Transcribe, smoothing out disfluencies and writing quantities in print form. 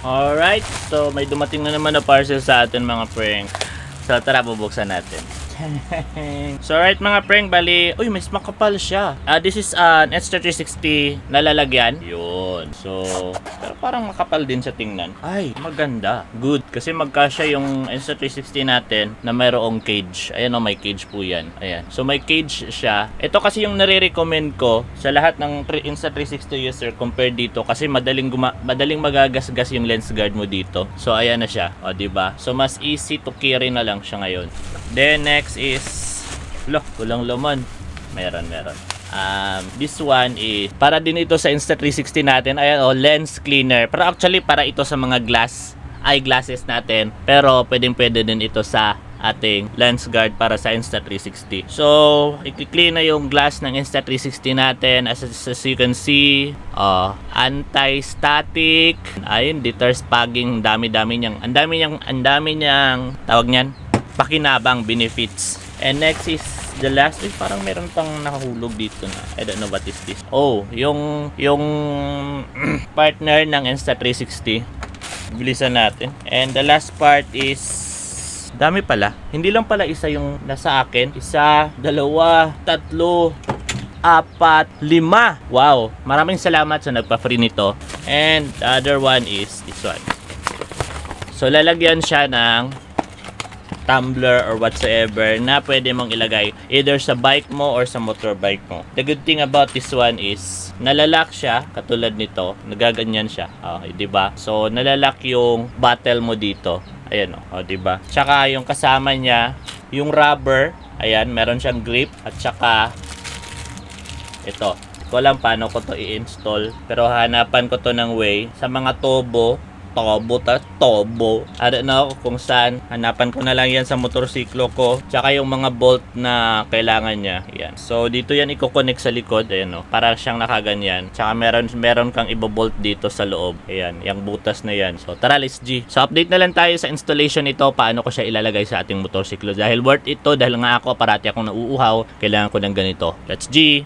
Alright, so may dumating na naman na parcel sa atin mga prank. So tara, bubuksan natin. So alright mga prank, bali, uy, mas makapal siya. This is an Insta360 na lalagyan. Yun. So, pero parang makapal din sa tingnan. Ay, maganda. Good. Kasi magkasya yung Insta360 natin na mayroong cage. Ayan o, may cage po yan. Ayan. So may cage siya. Ito kasi yung nare-recommend ko sa lahat ng Insta360 user compared dito. Kasi madaling magagasgas yung lens guard mo dito. So ayan na siya. O, diba? So mas easy to carry na lang siya ngayon. Then next is, walang laman. Meron. This one is para din ito sa Insta360 natin. Ayan, lens cleaner. Pero actually para ito sa mga eyeglasses natin. Pero pwede din ito sa ating lens guard para sa Insta360. So, i-clean na yung glass ng Insta360 natin. As you can see, anti-static. Ayun, deters fogging. Ang dami niyang tawag niyan, pakinabang benefits. And next is the last. Parang meron pang nakahulog dito na. I don't know what is this. Oh, yung partner ng Insta360. Bilisan natin. And the last part is, dami pala. Hindi lang pala isa yung nasa akin. Isa, dalawa, tatlo, apat, lima. Wow. Maraming salamat sa nagpa-free nito. And the other one is this one. So lalagyan siya ng tumbler or whatsoever na pwede mong ilagay either sa bike mo or sa motorbike mo. The good thing about this one is nalalak siya, katulad nito, nagaganyan siya. Okay, 'di ba? So nalalak yung bottle mo dito. Ayan oh, 'di ba? Tsaka yung kasama niya, yung rubber, ayan, meron siyang grip at tsaka ito. Ko lang paano ko to i-install, pero hanapan ko to ng way sa mga tobo. I don't know kung saan. Hanapan ko na lang yan sa motorsiklo ko. Tsaka yung mga bolt na kailangan niya. Yan. So dito yan i-connect sa likod. Ayan o. Para siyang nakaganyan. Tsaka meron kang ibobolt dito sa loob. Ayan. Yung butas na yan. So tara, let's G. So update na lang tayo sa installation nito. Paano ko siya ilalagay sa ating motorsiklo. Dahil worth ito. Dahil nga ako parati akong nauuhaw. Kailangan ko ng ganito. Let's G.